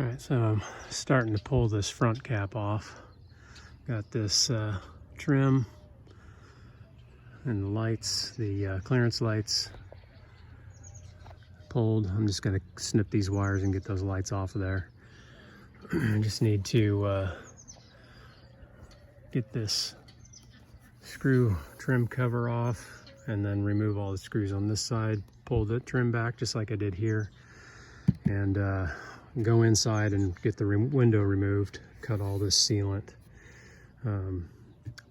Alright, so I'm starting to pull this front cap off. Got this trim and the lights, the clearance lights pulled. I'm just going to snip these wires and get those lights off of there. I just need to get this screw trim cover off and then remove all the screws on this side, pull the trim back just like I did here, and go inside and get the window removed, cut all this sealant,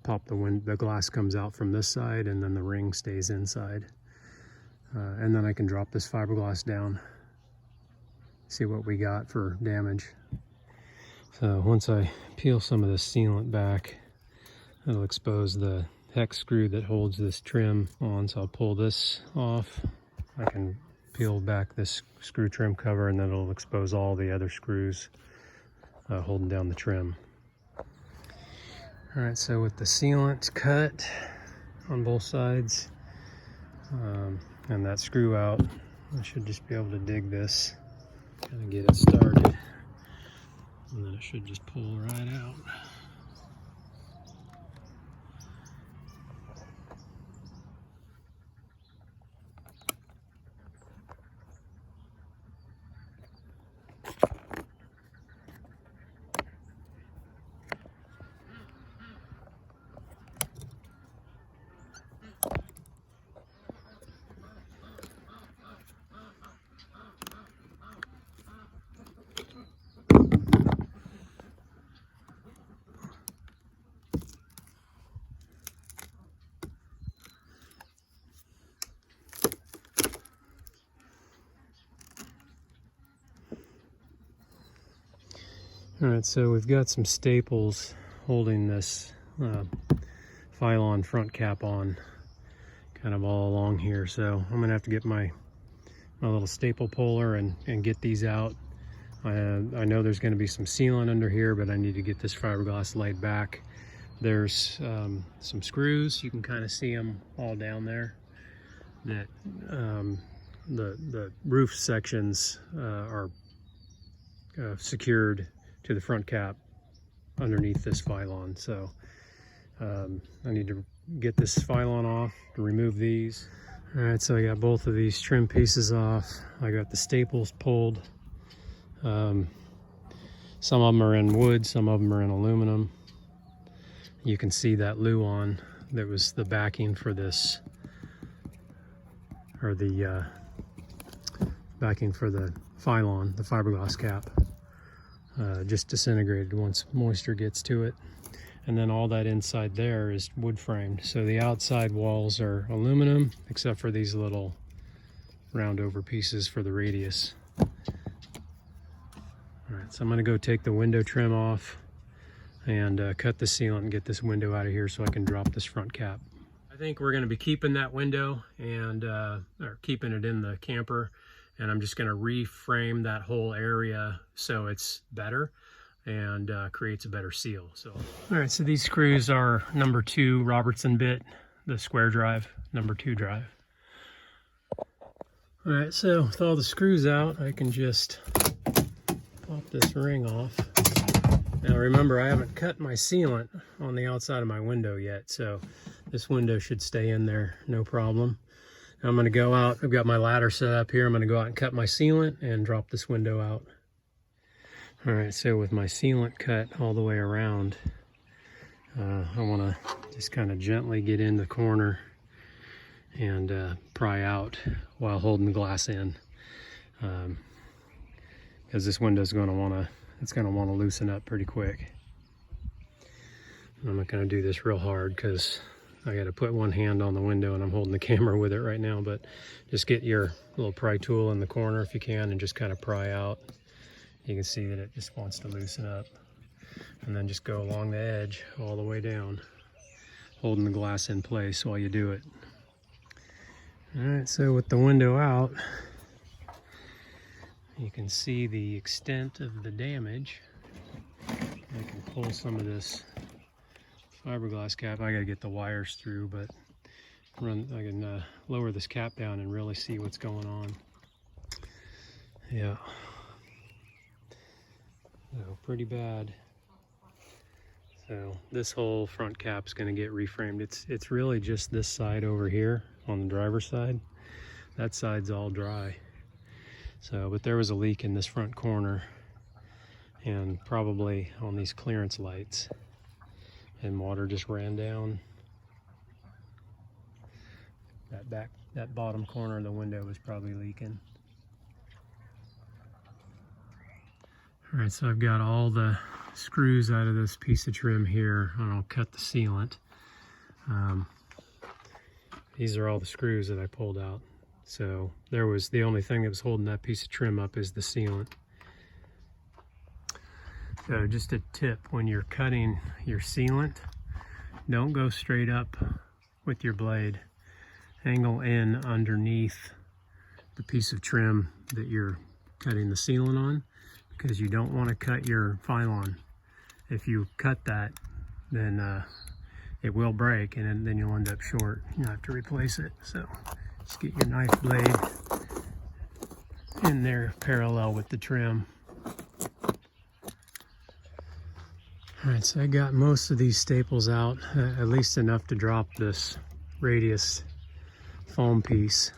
pop the glass comes out from this side and then the ring stays inside, and then I can drop this fiberglass down, see what we got for damage. So once I peel some of this sealant back, it'll expose the hex screw that holds this trim on, so I'll pull this off. I can peel back this screw trim cover and then it'll expose all the other screws holding down the trim. Alright, so with the sealant cut on both sides and that screw out, I should just be able to dig this, kind of get it started, and then it should just pull right out. Alright, so we've got some staples holding this Phylon front cap on, kind of all along here. So I'm gonna have to get my little staple puller and get these out. I know there's gonna be some sealant under here, but I need to get this fiberglass laid back. There's some screws, you can kind of see them all down there, that the roof sections are secured to the front cap underneath this Phylon. So I need to get this Phylon off to remove these. All right, so I got both of these trim pieces off. I got the staples pulled. Some of them are in wood, some of them are in aluminum. You can see that Luan that was the backing for this, or the backing for the Phylon, the fiberglass cap. Just disintegrated once moisture gets to it. And then all that inside there is wood framed. So the outside walls are aluminum, except for these little round over pieces for the radius. All right, so I'm gonna go take the window trim off and cut the sealant and get this window out of here so I can drop this front cap. I think we're gonna be keeping that window and or keeping it in the camper. And I'm just going to reframe that whole area so it's better and creates a better seal. So, all right, so these screws are number 2 Robertson bit, the square drive, number 2 drive. All right, so with all the screws out, I can just pop this ring off. Now remember, I haven't cut my sealant on the outside of my window yet, so this window should stay in there, no problem. I'm going to go out, I've got my ladder set up here, I'm going to go out and cut my sealant and drop this window out. Alright, so with my sealant cut all the way around, I want to just kind of gently get in the corner and pry out while holding the glass in. Because this window's going to want to, it's going to want to loosen up pretty quick. I'm not going to do this real hard because I got to put one hand on the window and I'm holding the camera with it right now, but just get your little pry tool in the corner if you can and just kind of pry out. You can see that it just wants to loosen up, and then just go along the edge all the way down, holding the glass in place while you do it. All right, so with the window out, you can see the extent of the damage. I can pull some of this fiberglass cap. I gotta get the wires through, but I can lower this cap down and really see what's going on. Yeah. So pretty bad. So this whole front cap's going to get reframed. It's really just this side over here on the driver's side. That side's all dry. So, but there was a leak in this front corner and probably on these clearance lights, and water just ran down. That bottom corner of the window was probably leaking. All right, so I've got all the screws out of this piece of trim here, and I'll cut the sealant. These are all the screws that I pulled out. So there was the only thing that was holding that piece of trim up is the sealant. So just a tip, when you're cutting your sealant, don't go straight up with your blade. Angle in underneath the piece of trim that you're cutting the sealant on, because you don't want to cut your phylon. If you cut that, then it will break, and then you'll end up short. You'll have to replace it. So just get your knife blade in there parallel with the trim. All right, so I got most of these staples out, at least enough to drop this radius foam piece.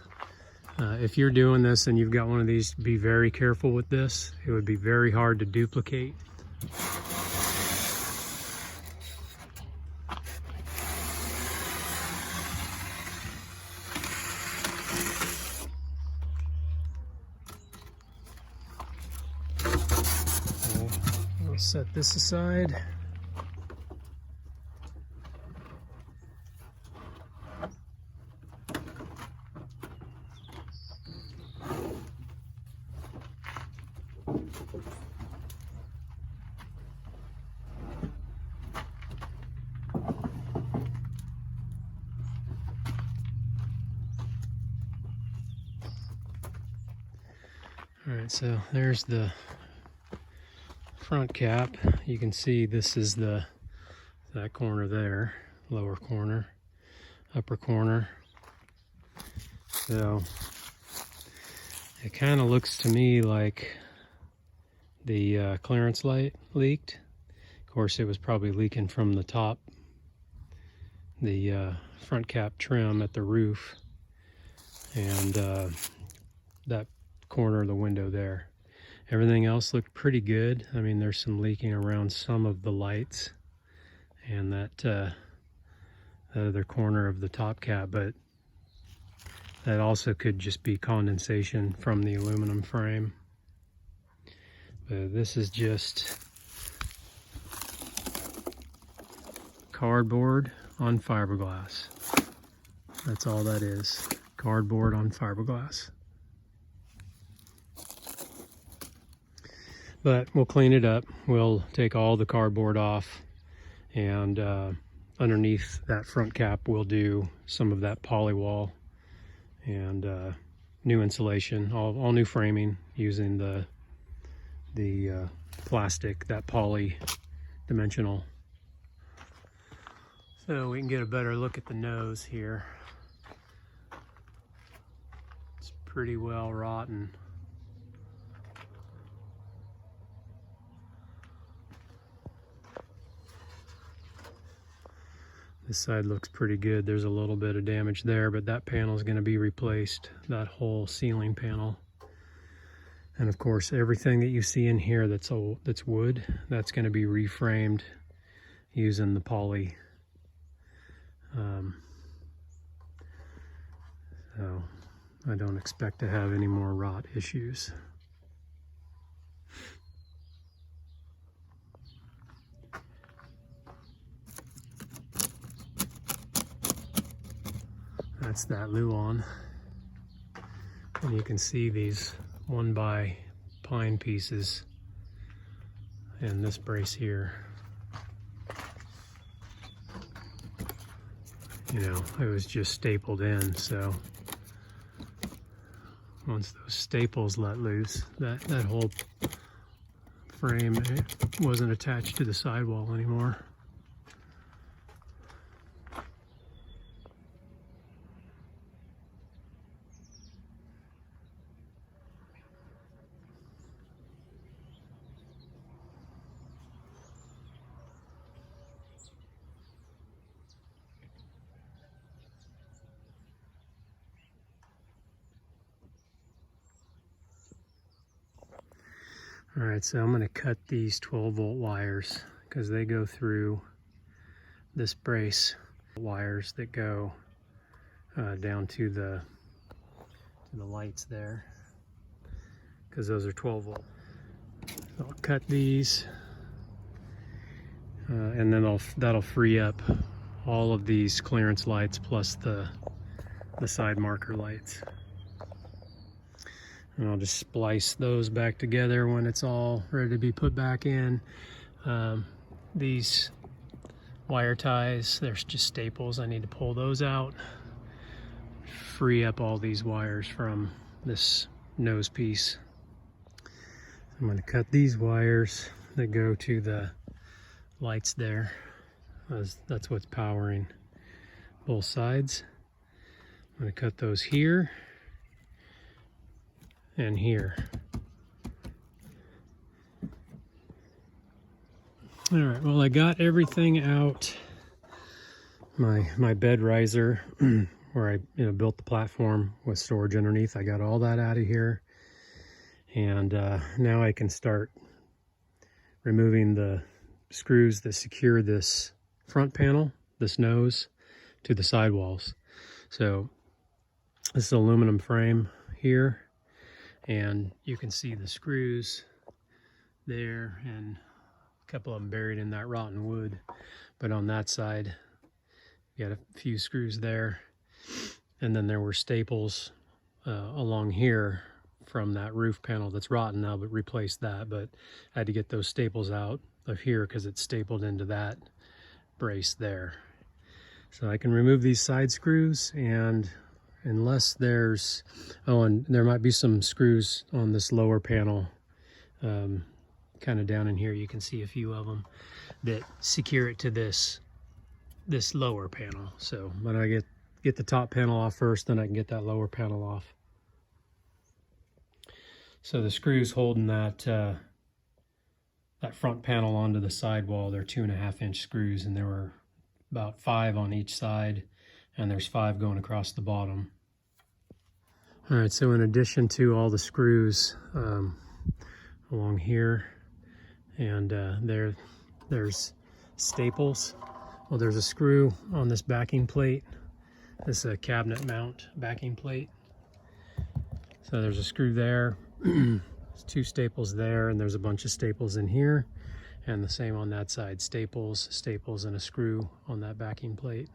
If you're doing this and you've got one of these, be very careful with this. It would be very hard to duplicate. We'll set this aside. All right, so there's the front cap. You can see this is that corner there, lower corner, upper corner. So it kind of looks to me like the clearance light leaked. Of course, it was probably leaking from the top, the front cap trim at the roof, and that corner of the window there. Everything else looked pretty good. I mean, there's some leaking around some of the lights and that other corner of the top cap, but that also could just be condensation from the aluminum frame. But this is just cardboard on fiberglass. That's all that is. Cardboard on fiberglass. But we'll clean it up. We'll take all the cardboard off, and underneath that front cap we'll do some of that polywall and new insulation, all new framing using the plastic, that poly dimensional. So we can get a better look at the nose here. It's pretty well rotten. This side looks pretty good. There's a little bit of damage there, but that panel is going to be replaced, that whole ceiling panel. And of course, everything that you see in here that's wood, that's going to be reframed using the poly. So I don't expect to have any more rot issues. That's that Luan. And you can see these 1x pine pieces and this brace here. You know, it was just stapled in, so once those staples let loose, that whole frame, it wasn't attached to the sidewall anymore. All right, so I'm going to cut these 12-volt wires because they go through this brace. Wires that go down to the lights there, because those are 12-volt. So I'll cut these, and then that'll free up all of these clearance lights plus the side marker lights. And I'll just splice those back together when it's all ready to be put back in. These wire ties, there's just staples. I need to pull those out, free up all these wires from this nose piece. I'm going to cut these wires that go to the lights there, as that's what's powering both sides. I'm going to cut those here and here. All right, well, I got everything out. My bed riser where I built the platform with storage underneath, I got all that out of here. And now I can start removing the screws that secure this front panel, this nose, to the sidewalls. So this is an aluminum frame here, and you can see the screws there and a couple of them buried in that rotten wood. But on that side, you got a few screws there, and then there were staples along here from that roof panel that's rotten now, but replaced that. But I had to get those staples out of here because it's stapled into that brace there. So I can remove these side screws, and unless there's, and there might be some screws on this lower panel, kind of down in here, you can see a few of them that secure it to this lower panel. So when I get the top panel off first, then I can get that lower panel off. So the screws holding that front panel onto the sidewall, they're 2.5-inch screws, and there were about 5 on each side, and there's 5 going across the bottom. All right, so in addition to all the screws along here, and there's staples. Well, there's a screw on this backing plate. This is a cabinet mount backing plate. So there's a screw there. There's 2 staples there, and there's a bunch of staples in here, and the same on that side. Staples, and a screw on that backing plate.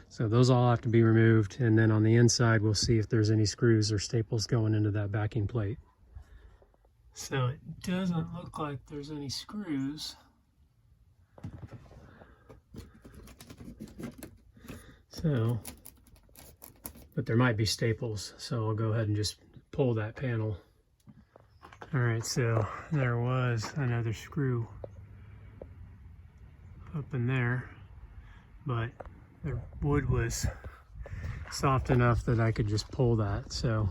So those all have to be removed, and then on the inside we'll see if there's any screws or staples going into that backing plate. So it doesn't look like there's any screws. So, but there might be staples, so I'll go ahead and just pull that panel. All right, so there was another screw up in there, but the wood was soft enough that I could just pull that. So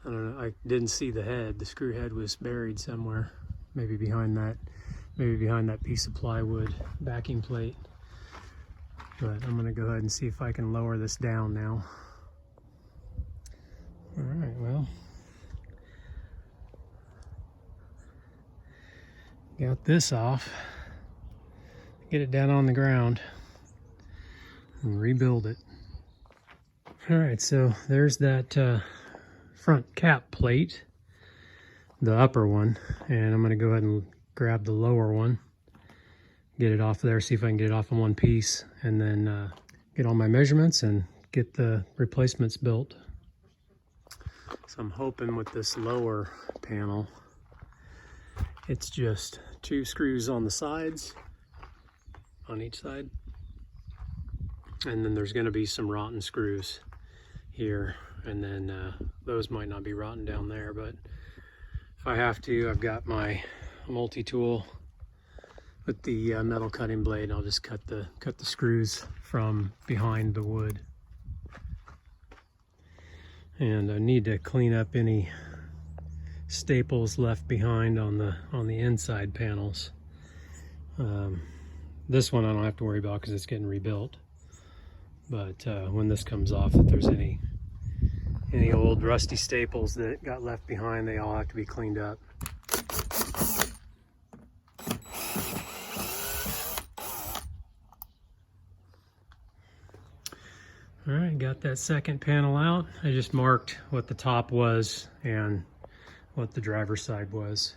I don't know, I didn't see the head. The screw head was buried somewhere, maybe behind that piece of plywood backing plate. But I'm gonna go ahead and see if I can lower this down now. All right, well, got this off. Get it down on the ground and rebuild it. All right, so there's that front cap plate, the upper one, and I'm going to go ahead and grab the lower one, get it off there, see if I can get it off in one piece, and then get all my measurements and get the replacements built. So I'm hoping with this lower panel, it's just 2 screws on the sides, on each side, and then there's going to be some rotten screws here, and then those might not be rotten down there, but if I have to, I've got my multi-tool with the metal cutting blade. I'll just cut the screws from behind the wood. And I need to clean up any staples left behind on the inside panels. This one I don't have to worry about because it's getting rebuilt. But when this comes off, if there's any old rusty staples that got left behind, they all have to be cleaned up. All right, got that second panel out. I just marked what the top was and what the driver's side was.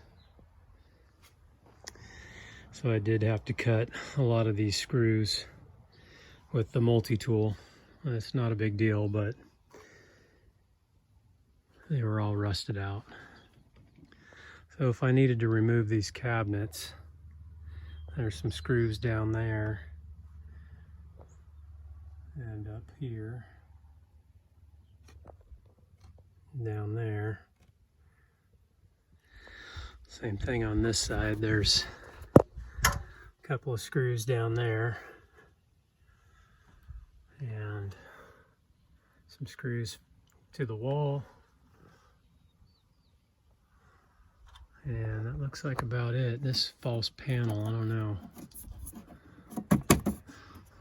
So I did have to cut a lot of these screws with the multi-tool. It's not a big deal, but they were all rusted out. So if I needed to remove these cabinets, there's some screws down there and up here, down there. Same thing on this side. There's a couple of screws down there and some screws to the wall. And that looks like about it. This false panel, I don't know.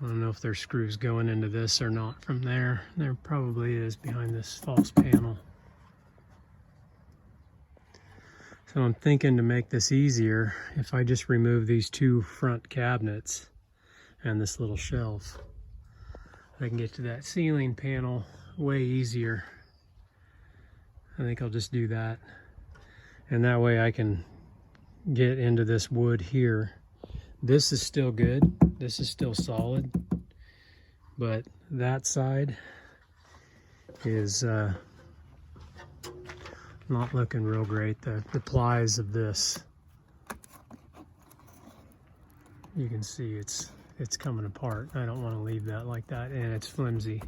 I don't know if there's screws going into this or not from there. There probably is behind this false panel. So I'm thinking to make this easier, if I just remove these two front cabinets and this little shelf, I can get to that ceiling panel way easier. I think I'll just do that. And that way I can get into this wood here. This is still good. This is still solid. But that side is not looking real great. The plies of this, you can see it's coming apart. I don't want to leave that like that, and it's flimsy.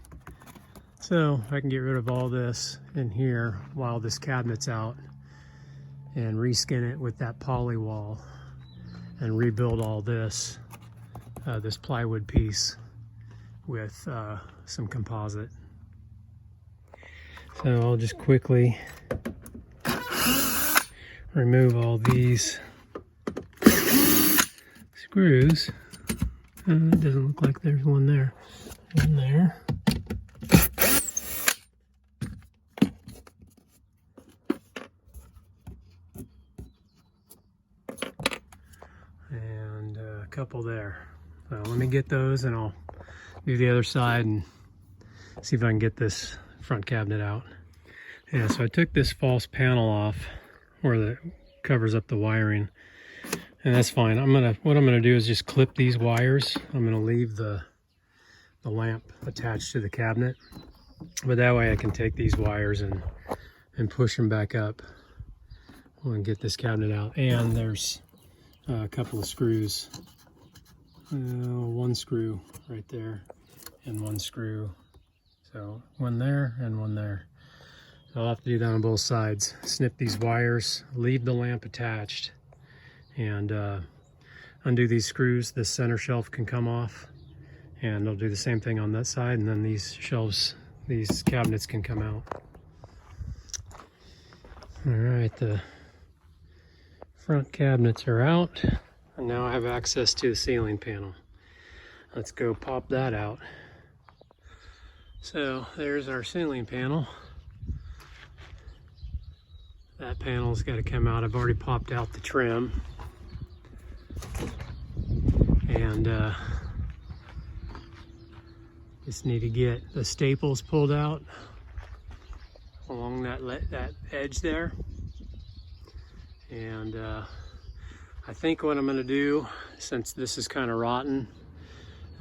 So I can get rid of all this in here while this cabinet's out and reskin it with that poly wall and rebuild all this, this plywood piece with some composite. So I'll just quickly remove all these screws. It doesn't look like there's one there. One there. And a couple there. So let me get those and I'll do the other side and see if I can get this front cabinet out. Yeah, so I took this false panel off where it covers up the wiring, and that's fine. What I'm gonna do is just clip these wires. I'm gonna leave the lamp attached to the cabinet, but that way I can take these wires and push them back up and get this cabinet out. And there's a couple of screws, one screw right there and one screw, so one there and one there. I'll have to do that on both sides. Snip these wires, leave the lamp attached, and undo these screws. This center shelf can come off, and I'll do the same thing on that side, and then these shelves, these cabinets can come out. All right, the front cabinets are out, and now I have access to the ceiling panel. Let's go pop that out. So there's our ceiling panel. That panel's got to come out. I've already popped out the trim, and just need to get the staples pulled out along that edge there. And I think what I'm going to do, since this is kind of rotten,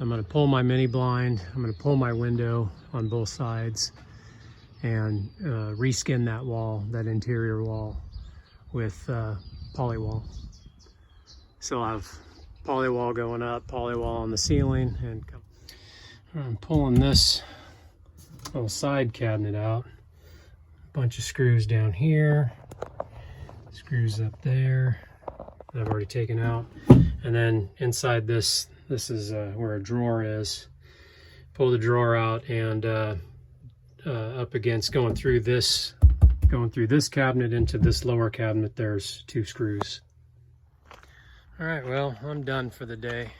I'm going to pull my mini blind, I'm going to pull my window on both sides, and reskin that wall, that interior wall, with poly wall. So I'll have poly wall going up, poly wall on the ceiling, and I'm pulling this little side cabinet out. A bunch of screws down here, screws up there that I've already taken out, and then inside this is where a drawer is. Pull the drawer out, and up against going through this cabinet into this lower cabinet, there's two screws. All right, well, I'm done for the day.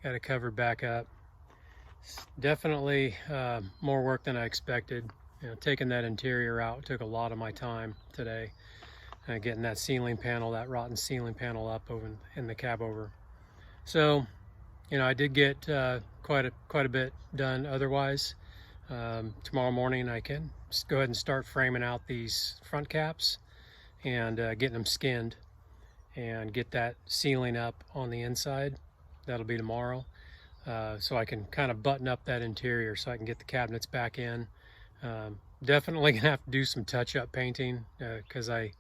Got it covered back up. It's definitely more work than I expected. You know, taking that interior out took a lot of my time today. Getting that ceiling panel, that rotten ceiling panel up over in the Cabover. So, you know, I did get quite a bit done otherwise. Tomorrow morning I can just go ahead and start framing out these front caps and getting them skinned and get that ceiling up on the inside. That'll be tomorrow. So I can kind of button up that interior so I can get the cabinets back in. Definitely gonna have to do some touch-up painting because I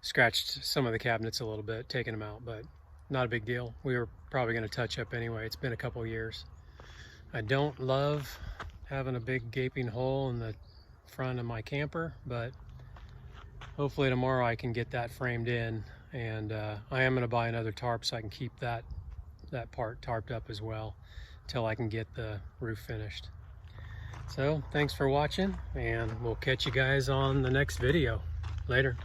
scratched some of the cabinets a little bit, taking them out, but not a big deal. We were probably gonna touch up anyway. It's been a couple years. I don't love having a big gaping hole in the front of my camper, but hopefully tomorrow I can get that framed in, and I am gonna buy another tarp so I can keep that part tarped up as well until I can get the roof finished. So thanks for watching, and we'll catch you guys on the next video. Later.